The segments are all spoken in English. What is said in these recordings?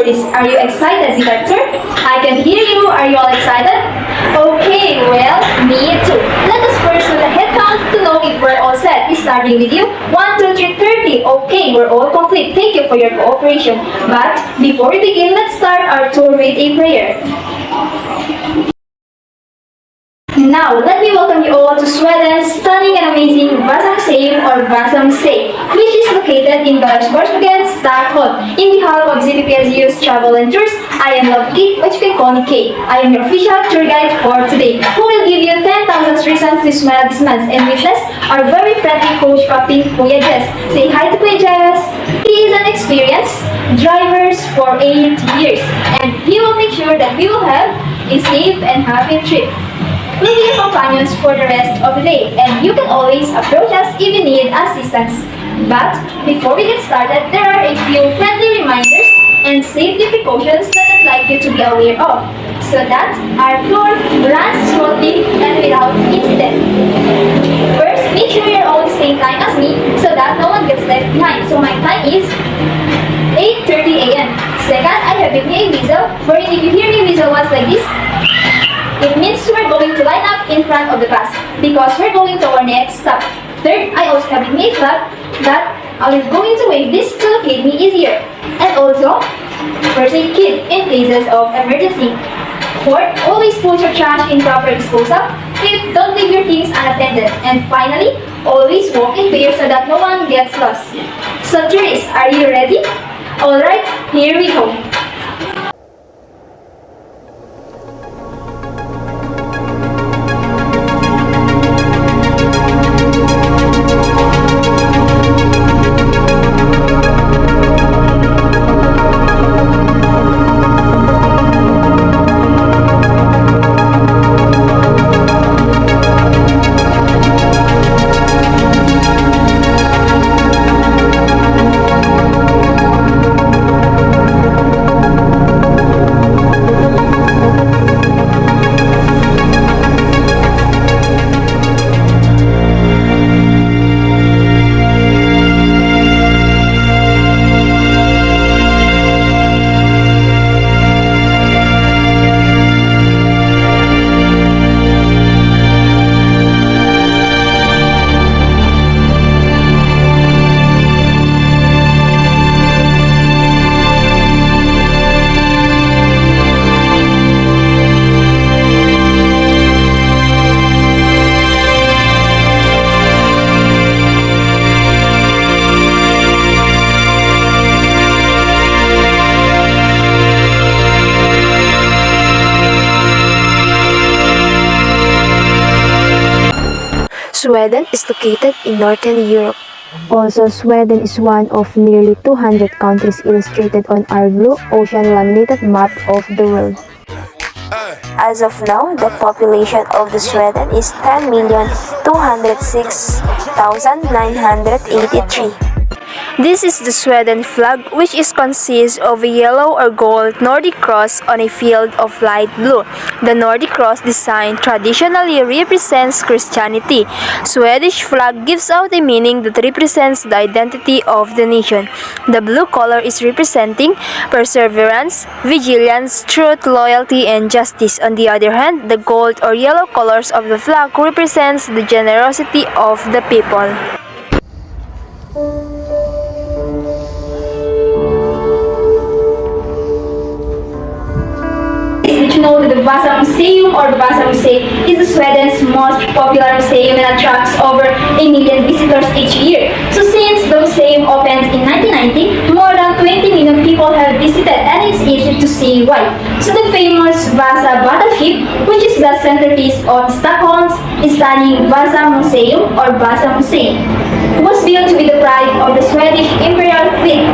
tourists. Are you excited with our tour? I can hear you. Are you all excited? Okay, well, me too. Let us first do the head count to know if we're all set. Starting with you. 1, 2, 3, 30. Okay, we're all complete. Thank you for your cooperation. But before we begin, let's start our tour with a prayer. Now, let me welcome you all to Sweden's stunning and amazing Vasa Museum or Vasa Museum, which is located in Vänersborgsbygden, Stockholm. In behalf of ZPPSU's Travel and Tours, I am Lovely, which you can call me Kate. I am your official tour guide for today, who will give you 10,000 reasons to smile this month and witness our very friendly coach captain, Kuya Jess. Say hi to Kuya Jess. He is an experienced driver for 8 years, and he will make sure that we will have a safe and happy trip. We'll be your companions for the rest of the day, and you can always approach us if you need assistance. But before we get started, there are a few friendly reminders and safety precautions that I'd like you to be aware of, so that our tour runs smoothly and without incident. First, make sure you're all the same time as me, so that no one gets left behind. So my time is 8:30 a.m. Second, I have with me a whistle, wherein if you hear me whistle once like this, it means we're going to line up in front of the bus because we're going to our next stop. Third, I also have with me a flag that I was going to wave this to locate me easier. And also, first aid kit in cases of emergency. Fourth, always put your trash in proper disposal. Fifth, don't leave your things unattended. And finally, always walk in pairs so that no one gets lost. So tourists, are you ready? Alright, here we go. Sweden is located in Northern Europe. Also, Sweden is one of nearly 200 countries illustrated on our blue ocean laminated map of the world. As of now, the population of the Sweden is 10,206,983. This is the Sweden flag, which is consists of a yellow or gold Nordic cross on a field of light blue. The Nordic cross design traditionally represents Christianity. Swedish flag gives out a meaning that represents the identity of the nation. The blue color is representing perseverance, vigilance, truth, loyalty, and justice. On the other hand, the gold or yellow colors of the flag represents the generosity of the people. Did you know that the Vasa Museum or the Vasa Museum is Sweden's most popular museum and attracts over 1 million visitors each year? So since the museum opened in 1990, more than 20 million people have visited, and it's easy to see why. So the famous Vasa battleship, which is the centerpiece of Stockholm's stunning Vasa Museum or Vasa Museum, was built to be the pride of the Swedish Imperial fleet.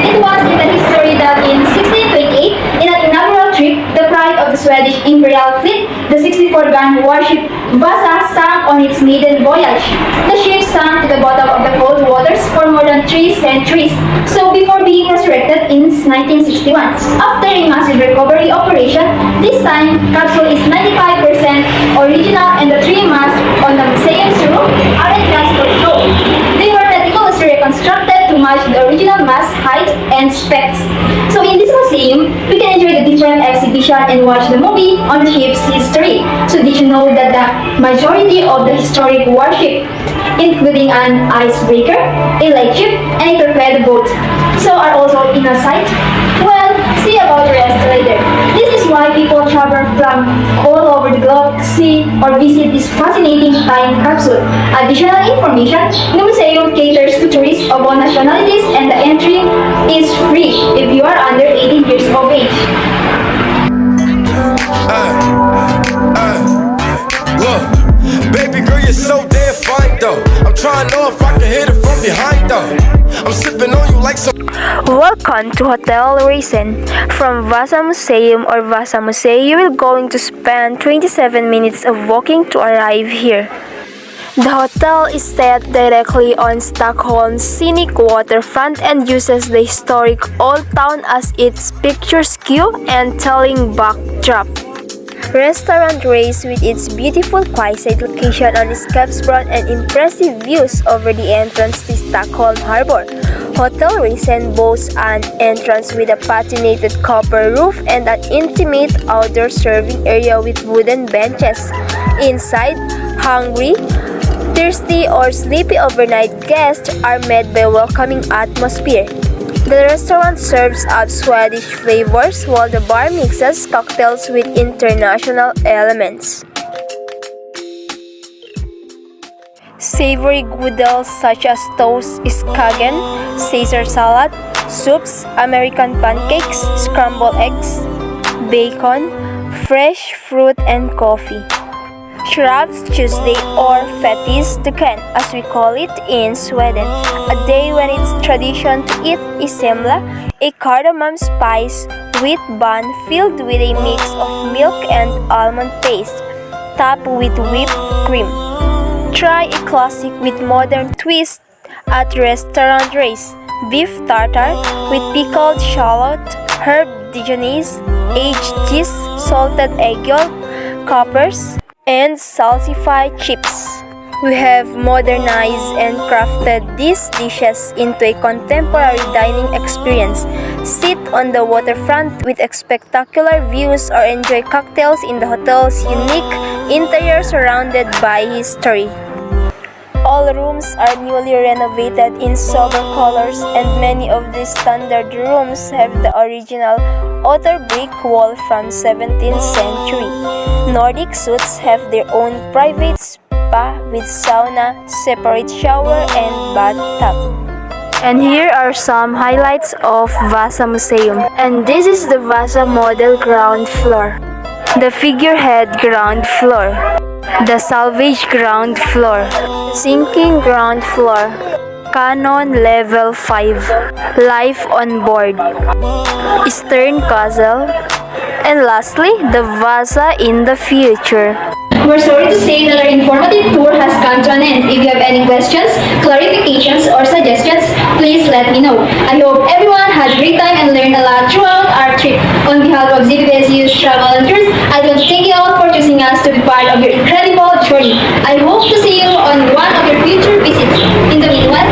It was in the history that in 1628, in an inaugural trip, the pride of the Swedish Imperial fleet, the 64-gun warship Vasa, sank on its maiden voyage. The ship sank to the bottom of the cold waters for more than 3 centuries, so before being resurrected in 1961. After a massive recovery operation, this time capsule is 95% original and the 3 masts on the museum's roof are in glass flow. They were meticulously reconstructed to to match the original mast height and specs. So in this museum, we can enjoy the different exhibition and watch the movie on the ship's history. So did you know that the majority of the historic warship, including an icebreaker, a lightship, and a torpedo boat, so are also in a site? Well, see about the rest later. This is why people travel from all over the globe to see or visit this fascinating time capsule. Additional information, the museum caters to tourists of all nationalities and the entry is free if you are under 18 years of age. Look, baby girl, you're so damn fine though. I'm trying to know if I can hit it from behind though. I'm sipping on you like some. Welcome to Hotel Raisin. From Vasa Museum or Vasa Museo, you will going to spend 27 minutes of walking to arrive here. The hotel is set directly on Stockholm's scenic waterfront and uses the historic Old Town as its picturesque and telling backdrop. Restaurant Race, with its beautiful quayside location on the Skeppsbron brought and impressive views over the entrance to Stockholm Harbor. Hotel Raisin boasts an entrance with a patinated copper roof and an intimate outdoor serving area with wooden benches. Inside, hungry, thirsty, or sleepy overnight guests are met by a welcoming atmosphere. The restaurant serves up Swedish flavors while the bar mixes cocktails with international elements. Savory noodles such as toast skagen, Caesar salad, soups, American pancakes, scrambled eggs, bacon, fresh fruit and coffee. Shrubs Tuesday or Fetisdagen as we call it in Sweden, a day when it's tradition to eat isemla, a cardamom spice wheat bun filled with a mix of milk and almond paste, topped with whipped cream. Try a classic with modern twist at Restaurant Race, beef tartare with pickled shallot, herb Dijonnaise, aged cheese, salted egg yolk, capers, and salsified chips. We have modernized and crafted these dishes into a contemporary dining experience. Sit on the waterfront with spectacular views or enjoy cocktails in the hotel's unique interior surrounded by history. All rooms are newly renovated in sober colors and many of these standard rooms have the original outer brick wall from 17th century. Nordic suites have their own private spa with sauna, separate shower, and bathtub. And here are some highlights of Vasa Museum. And this is the Vasa model ground floor, the figurehead ground floor, the salvage ground floor, sinking ground floor, Canon Level 5, Life on Board, Stern Castle, and lastly, the Vasa in the future. We're sorry to say that our informative tour has come to an end. If you have any questions, clarifications, or suggestions, please let me know. I hope everyone had a great time and learned a lot throughout our trip. On behalf of ZBSU's Travel and Tours, I want to thank you all for choosing us to be part of your incredible journey. I hope to see you on one of your future visits. In the meanwhile,